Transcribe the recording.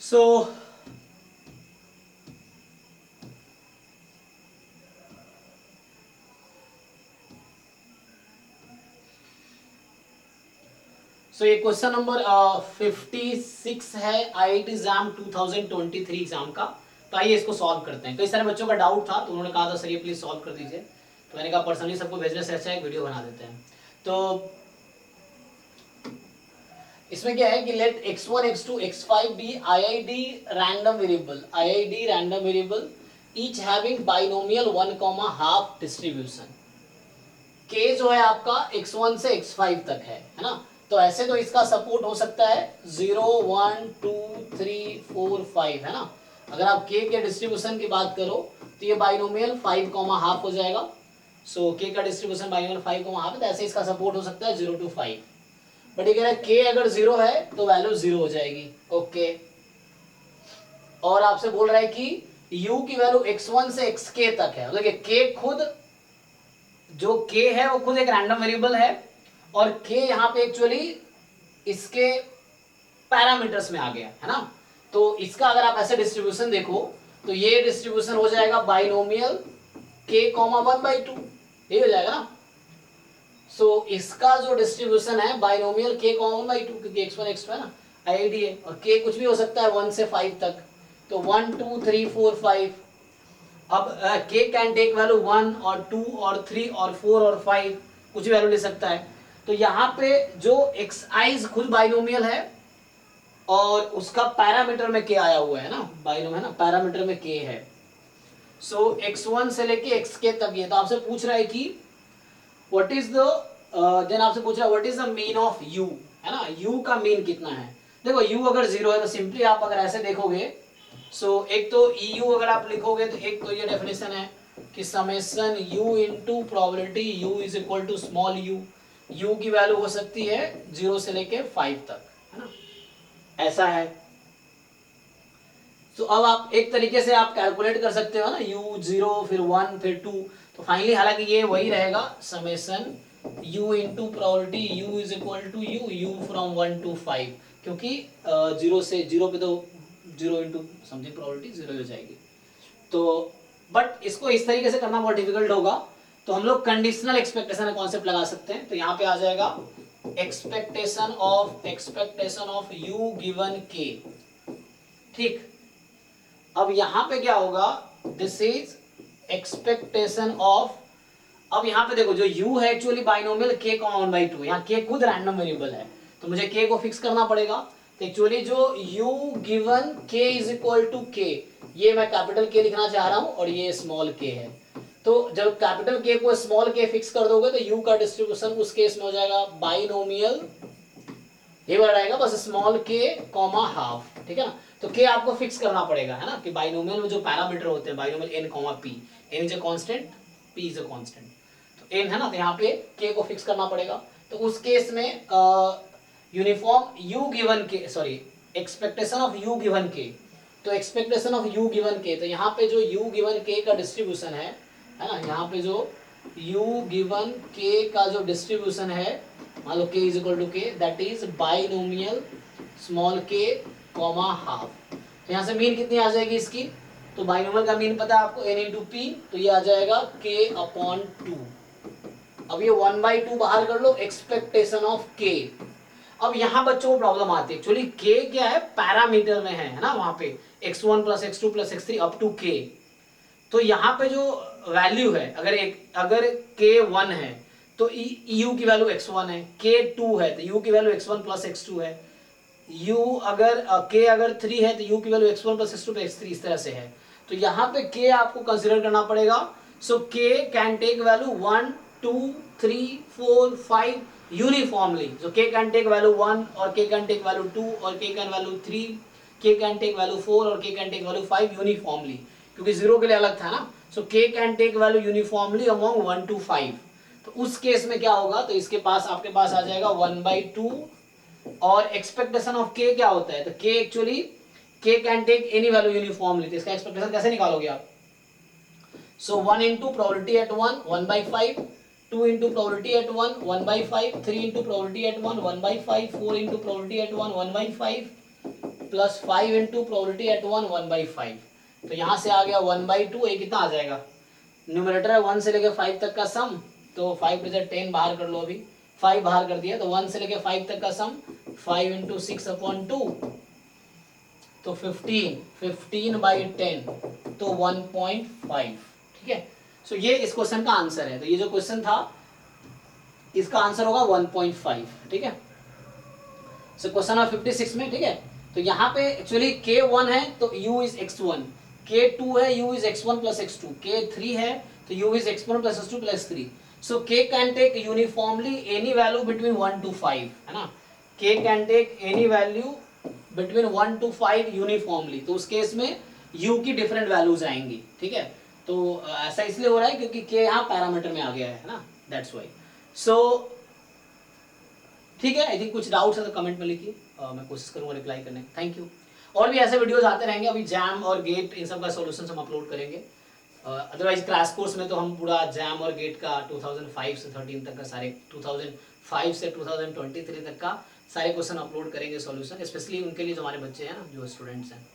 So ये question number 56 है IIT exam 2023 exam का। तो आइए इसको सॉल्व करते हैं। कई सारे बच्चों का डाउट था तो उन्होंने कहा था सर ये प्लीज सॉल्व कर दीजिए, तो मैंने कहा पर्सनली सबको भेजने से अच्छा एक वीडियो बना देते हैं। तो इसमें क्या है कि let x1 x2 x5 be IID random variable each having binomial 1,2 distribution. k जो है आपका x1 से x5 तक है ना। तो ऐसे तो इसका सपोर्ट हो सकता है 0 1 2 3 4 5 है ना। अगर आप k के डिस्ट्रीब्यूशन की बात करो तो ये बाइनोमियल 5,2 हो जाएगा। सो k का डिस्ट्रीब्यूशन बाइनोमियल 5,2 है, तो ऐसे इसका सपोर्ट हो सकता है 0 to 5। बट ये कह रहा है k अगर 0 है तो वैल्यू 0 हो जाएगी। ओके, और आपसे बोल रहा है कि u की वैल्यू x1 से xk तक है। देखिए k खुद जो k है वो खुद एक रैंडम वेरिएबल है और k यहाँ पे एक्चुअली इसके पैरामीटर्स में आ गया है ना। तो इसका अगर आप ऐसे डिस्ट्रीब्यूशन देखो तो ये डिस्ट्रीब्यूशन हो जाएगा बाइनोमियल k, 1/2, ये हो जाएगा ना। सो इसका जो डिस्ट्रीब्यूशन है बाइनोमियल k, 1/2, क्योंकि x1 x2 है ना, IID है, और k कुछ भी हो सकता है 1 से 5 तक। तो 1 2 3 4 5। अब k कैन टेक वैल्यू 1 और 2 और 3 और 4 और 5, कुछ भी वैल्यू ले सकता है। तो यहाँ पे जो xi खुद बाइनोमियल है और उसका पैरामीटर में k आया हुआ है ना, बाइनोम है ना, पैरामीटर में k है। सो x1 से लेके xk तक ये। तो आपसे पूछ रहा है कि व्हाट इज द देन आपसे पूछ रहा है what is the mean of u, है ना, u का मीन कितना है। देखो u अगर 0 है तो सिंपली आप अगर ऐसे देखोगे, सो एक तो EU अगर आप लिखोगे तो एक तो ये डेफिनेशन है कि summation u into probability u is equal to small u की वैल्यू हो सकती है 0 से लेके 5 तक, है ना, ऐसा है। तो अब आप एक तरीके से आप कैलकुलेट कर सकते हो ना, u 0 फिर 1 फिर 2, तो फाइनली हालांकि ये वही रहेगा summation u into probability u is equal to u from 1 to 5, क्योंकि 0 से 0 पे तो 0 इंटू समथिंग प्रोबेबिलिटी 0 हो जाएगी। तो बट इसको इस तरीके से करना बहुत डिफिकल्ट होगा, तो हम लोग कंडीशनल एक्सपेक्टेशन का कॉन्सेप्ट लगा सकते हैं। तो यहाँ पे आ जाएगा expectation of u given k, ठीक। अब यहाँ पे क्या होगा, दिस इज एक्सपेक्टेशन ऑफ, अब यहाँ पे देखो जो u है एक्चुअली बाइनोमियल k, 1/2, यहाँ k खुद रैंडम वेरिएबल है तो मुझे k को फिक्स करना पड़ेगा। तो एक्चुअली जो u given k is equal to k, ये मैं कैपिटल K लिखना चाह रहा हूं और ये स्मॉल k है। तो जब कैपिटल K को स्मॉल k फिक्स कर दोगे तो u का डिस्ट्रीब्यूशन उस केस में हो जाएगा बाइनोमियल, ये बढ़ाएगा बस स्मॉल k, हाफ, ठीक है ना। तो k आपको फिक्स करना पड़ेगा, है ना, कि बाइनोमियल में जो पैरामीटर होते हैं binomial n, p, n is a constant, p is a constant, तो n है ना, तो यहाँ पे k को फिक्स करना पड़ेगा। तो उस केस में uniform u given k, sorry expectation of u given k, तो expectation of u given k, तो यहाँ पे जो u गिवन k का डिस्ट्रीब्यूशन है ना, यहाँ पे जो u गिवन k का जो डिस्ट्रीब्यूशन है, मान लो k is equal to k, that is binomial small k, half. तो यहाँ से मीन कितनी आ जाएगी इसकी, तो बाइनोमियल का मीन पता है आपको n इंटू पी, तो ये आ जाएगा k अपॉन 2। अब ये 1/2 बाहर कर लो, एक्सपेक्टेशन ऑफ k। अब यहाँ बच्चों को प्रॉब्लम आती है, एक्चुअली k क्या है, पैरामीटर में है ना, वहां पे x1 plus x2 plus x3 up to k। तो यहाँ पे जो वैल्यू है, अगर k 1 है तो u की वैल्यू x1 है, k 2 है तो u की वैल्यू x1 प्लस x2 है, k अगर 3 है तो u की value x1 plus x2 plus x3, इस तरह से है। तो यहाँ पे k आपको कंसिडर करना पड़ेगा। So k can take value 1 2 3 4 5 uniformly. So k can take value 1 और k कैन टेक वैल्यू 2 और k can value 3, k can take value 4 और k can take value 5 uniformly, क्योंकि 0 के लिए अलग था ना। So k can take value uniformly among 1 to 5। तो उस केस में क्या होगा, तो इसके पास आपके पास आ जाएगा 1/2, और एक्सपेक्टेशन ऑफ k क्या होता है, तो k actually k can take any value uniformly, तो इसका एक्सपेक्टेशन कैसे निकालोगे आप। So 1 into probability at 1, 1/5, 2 into probability at 1, 1/5, 3 into probability at 1, 1/5, 4 into probability at 1, 1/5, plus 5 into probability at 1/5। तो यहाँ से आ गया 1/2, ये कितना आ जाएगा, न्यूमरेटर है 1 से लेके 5 तक का सम, तो 5 से 10 बाहर कर लो, अभी 5 बाहर कर दिया, तो 1 से लेके 5 तक का सम 5 इंटू 6/2, तो 15/10, तो 1.5। ठीक है, सो ये इस क्वेश्चन का आंसर है। तो ये जो क्वेश्चन था इसका आंसर होगा 1.5। ठीक है, सो क्वेश्चन नंबर 56 में। ठीक है, तो यहाँ पे एक्चुअली k1 है तो u इज x1, k2 है u is x1 plus x2, k3 है तो u is x1 plus x2 plus 3। So k can take uniformly any value between 1 to 5, है ना, k can take any value between 1 to 5 uniformly, तो उस case में u की different values आएंगी। ठीक है, तो ऐसा इसलिए हो रहा है क्योंकि k यहाँ पैरामीटर में आ गया है ना, दैट्स वाई। सो ठीक है, आई थिंक कुछ डाउट्स है तो कमेंट में लिखिए, मैं कोशिश करूंगा रिप्लाई करने का। Thank you. और भी ऐसे वीडियोस आते रहेंगे, अभी जैम और गेट इन सब का सॉल्यूशन हम अपलोड करेंगे। अदरवाइज क्रैश कोर्स में तो हम पूरा जैम और गेट का 2005 से 13 तक का सारे 2005 से 2023 तक का सारे क्वेश्चन अपलोड करेंगे सॉल्यूशन, स्पेशली उनके लिए जो हमारे बच्चे हैं ना, जो स्टूडेंट्स हैं।